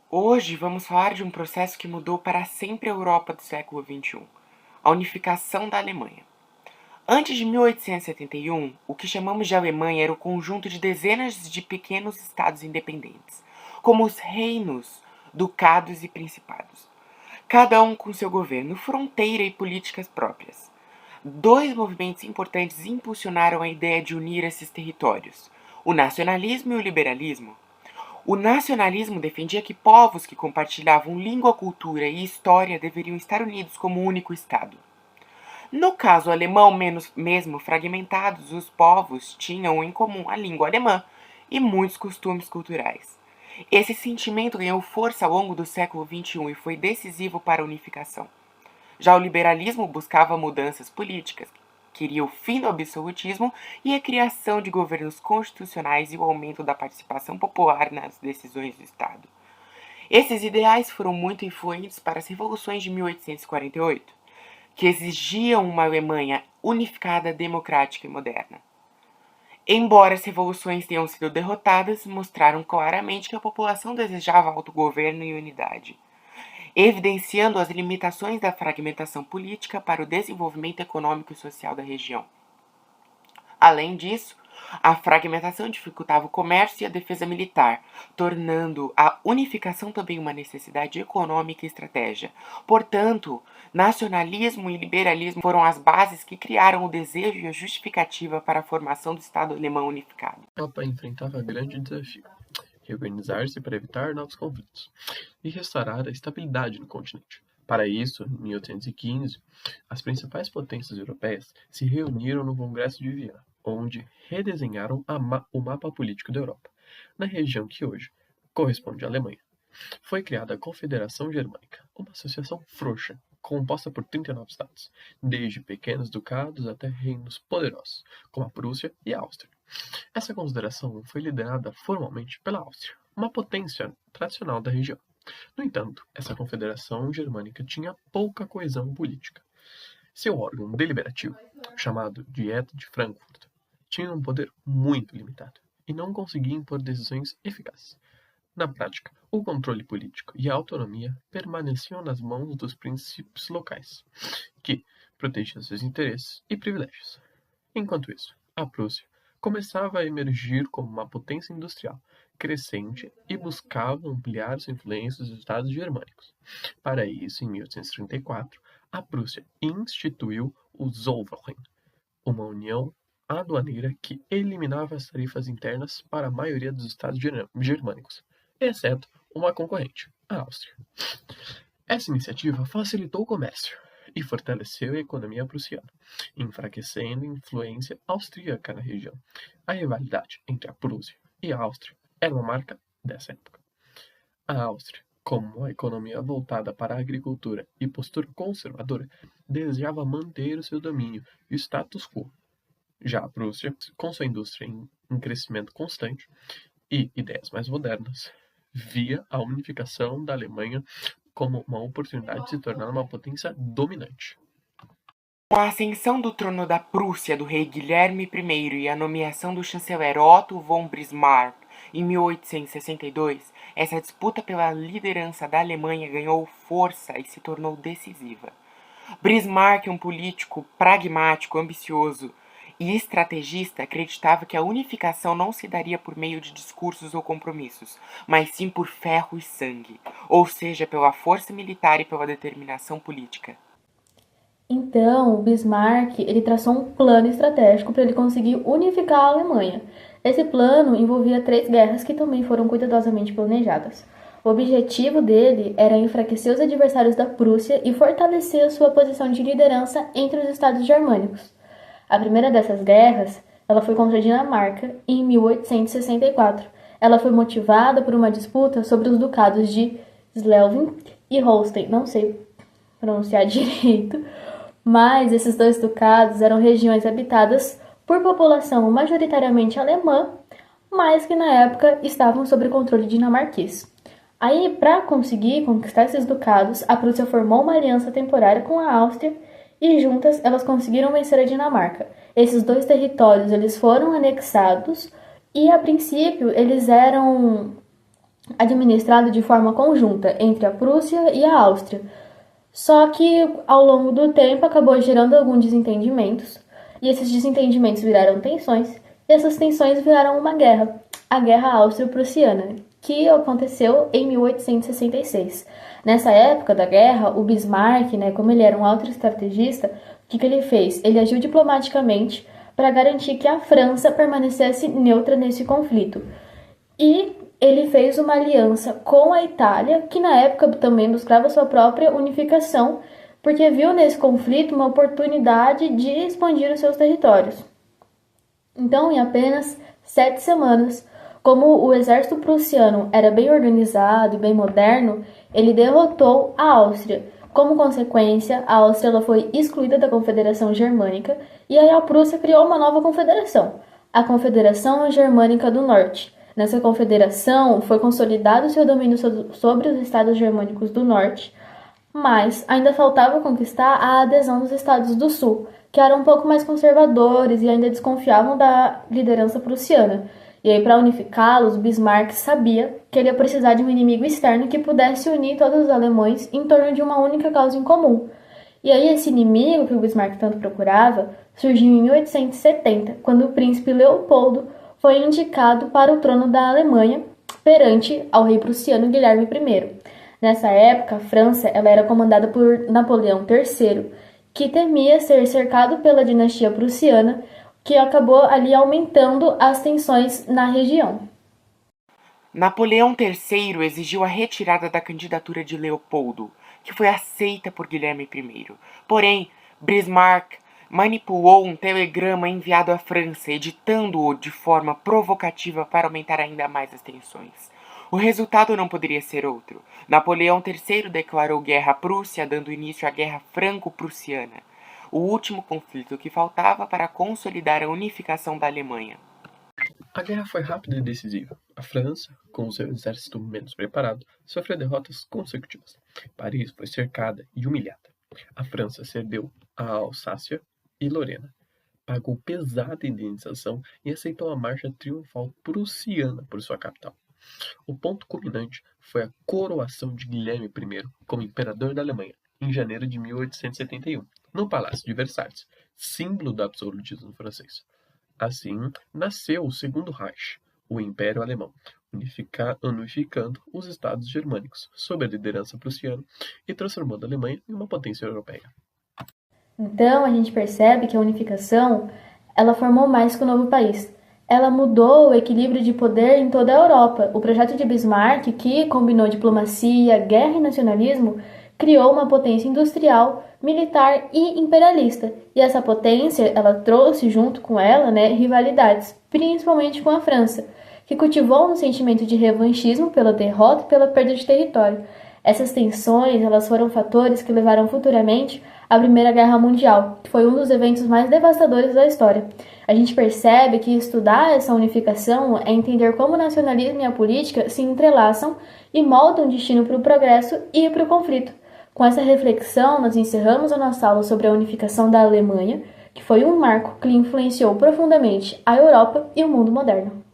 Hoje vamos falar de um processo que mudou para sempre a Europa do século XXI, a unificação da Alemanha. Antes de 1871, o que chamamos de Alemanha era o conjunto de dezenas de pequenos estados independentes, como os reinos, ducados e principados, cada um com seu governo, fronteira e políticas próprias. Dois movimentos importantes impulsionaram a ideia de unir esses territórios: o nacionalismo e o liberalismo. O nacionalismo defendia que povos que compartilhavam língua, cultura e história deveriam estar unidos como um único Estado. No caso alemão, mesmo fragmentados, os povos tinham em comum a língua alemã e muitos costumes culturais. Esse sentimento ganhou força ao longo do século XXI e foi decisivo para a unificação. Já o liberalismo buscava mudanças políticas, queria o fim do absolutismo e a criação de governos constitucionais e o aumento da participação popular nas decisões do Estado. Esses ideais foram muito influentes para as revoluções de 1848, que exigiam uma Alemanha unificada, democrática e moderna. Embora as revoluções tenham sido derrotadas, mostraram claramente que a população desejava autogoverno e unidade, evidenciando as limitações da fragmentação política para o desenvolvimento econômico e social da região. Além disso, a fragmentação dificultava o comércio e a defesa militar, tornando a unificação também uma necessidade econômica e estratégia. Portanto, nacionalismo e liberalismo foram as bases que criaram o desejo e a justificativa para a formação do Estado alemão unificado. A Europa enfrentava grande desafio: reorganizar-se para evitar novos conflitos e restaurar a estabilidade no continente. Para isso, em 1815, as principais potências europeias se reuniram no Congresso de Viena, onde redesenharam o mapa político da Europa, na região que hoje corresponde à Alemanha. Foi criada a Confederação Germânica, uma associação frouxa, composta por 39 estados, desde pequenos ducados até reinos poderosos, como a Prússia e a Áustria. Essa consideração foi liderada formalmente pela Áustria, uma potência tradicional da região. No entanto, essa confederação germânica tinha pouca coesão política. Seu órgão deliberativo, chamado Dieta de Frankfurt, tinha um poder muito limitado e não conseguia impor decisões eficazes. Na prática, o controle político e a autonomia permaneciam nas mãos dos príncipes locais, que protegiam seus interesses e privilégios. Enquanto isso, a Prússia começava a emergir como uma potência industrial crescente e buscava ampliar sua influência nos estados germânicos. Para isso, em 1834, a Prússia instituiu o Zollverein, uma união aduaneira que eliminava as tarifas internas para a maioria dos estados germânicos, exceto uma concorrente, a Áustria. Essa iniciativa facilitou o comércio e fortaleceu a economia prussiana, enfraquecendo a influência austríaca na região. A rivalidade entre a Prússia e a Áustria era uma marca dessa época. A Áustria, como uma economia voltada para a agricultura e postura conservadora, desejava manter o seu domínio e o status quo. Já a Prússia, com sua indústria em crescimento constante e ideias mais modernas, via a unificação da Alemanha como uma oportunidade de se tornar uma potência dominante. Com a ascensão do trono da Prússia do rei Guilherme I e a nomeação do chanceler Otto von Bismarck em 1862, essa disputa pela liderança da Alemanha ganhou força e se tornou decisiva. Bismarck, um político pragmático, ambicioso e estrategista, acreditava que a unificação não se daria por meio de discursos ou compromissos, mas sim por ferro e sangue, ou seja, pela força militar e pela determinação política. Então, o Bismarck ele traçou um plano estratégico para ele conseguir unificar a Alemanha. Esse plano envolvia 3 guerras que também foram cuidadosamente planejadas. O objetivo dele era enfraquecer os adversários da Prússia e fortalecer a sua posição de liderança entre os estados germânicos. A primeira dessas guerras, ela foi contra a Dinamarca em 1864. Ela foi motivada por uma disputa sobre os ducados de Schleswig e Holstein. Não sei pronunciar direito, mas esses 2 ducados eram regiões habitadas por população majoritariamente alemã, mas que na época estavam sob controle dinamarquês. Aí, para conseguir conquistar esses ducados, a Prússia formou uma aliança temporária com a Áustria e juntas elas conseguiram vencer a Dinamarca. Esses 2 territórios eles foram anexados e a princípio eles eram administrado de forma conjunta entre a Prússia e a Áustria. Só que, ao longo do tempo, acabou gerando alguns desentendimentos, e esses desentendimentos viraram tensões, e essas tensões viraram uma guerra, a Guerra Áustrio-Prussiana, que aconteceu em 1866. Nessa época da guerra, o Bismarck, como ele era um alto estrategista, o que ele fez? Ele agiu diplomaticamente para garantir que a França permanecesse neutra nesse conflito. E ele fez uma aliança com a Itália, que na época também buscava sua própria unificação, porque viu nesse conflito uma oportunidade de expandir os seus territórios. Então, em apenas 7 semanas, como o exército prussiano era bem organizado e bem moderno, ele derrotou a Áustria. Como consequência, a Áustria ela foi excluída da Confederação Germânica e aí a Prússia criou uma nova confederação, a Confederação Germânica do Norte. Nessa confederação, foi consolidado seu domínio sobre os estados germânicos do norte, mas ainda faltava conquistar a adesão dos estados do sul, que eram um pouco mais conservadores e ainda desconfiavam da liderança prussiana. E aí, para unificá-los, Bismarck sabia que ele ia precisar de um inimigo externo que pudesse unir todos os alemães em torno de uma única causa em comum. E aí, esse inimigo que o Bismarck tanto procurava surgiu em 1870, quando o príncipe Leopoldo foi indicado para o trono da Alemanha perante ao rei prussiano Guilherme I. Nessa época, a França ela era comandada por Napoleão III, que temia ser cercado pela dinastia prussiana, que acabou ali aumentando as tensões na região. Napoleão III exigiu a retirada da candidatura de Leopoldo, que foi aceita por Guilherme I. Porém, Bismarck manipulou um telegrama enviado à França, editando-o de forma provocativa para aumentar ainda mais as tensões. O resultado não poderia ser outro. Napoleão III declarou guerra à Prússia, dando início à Guerra Franco-Prussiana, o último conflito que faltava para consolidar a unificação da Alemanha. A guerra foi rápida e decisiva. A França, com o seu exército menos preparado, sofreu derrotas consecutivas. Paris foi cercada e humilhada. A França cedeu a Alsácia e Lorena, pagou pesada indenização e aceitou a marcha triunfal prussiana por sua capital. O ponto culminante foi a coroação de Guilherme I como imperador da Alemanha, em janeiro de 1871, no Palácio de Versalhes, símbolo do absolutismo francês. Assim, nasceu o Segundo Reich, o Império Alemão, unificando os estados germânicos sob a liderança prussiana e transformando a Alemanha em uma potência europeia. Então, a gente percebe que a unificação, ela formou mais que o novo país. Ela mudou o equilíbrio de poder em toda a Europa. O projeto de Bismarck, que combinou diplomacia, guerra e nacionalismo, criou uma potência industrial, militar e imperialista. E essa potência, ela trouxe junto com ela, rivalidades, principalmente com a França, que cultivou um sentimento de revanchismo pela derrota e pela perda de território. Essas tensões, elas foram fatores que levaram futuramente à Primeira Guerra Mundial, que foi um dos eventos mais devastadores da história. A gente percebe que estudar essa unificação é entender como o nacionalismo e a política se entrelaçam e moldam o destino para o progresso e para o conflito. Com essa reflexão, nós encerramos a nossa aula sobre a unificação da Alemanha, que foi um marco que influenciou profundamente a Europa e o mundo moderno.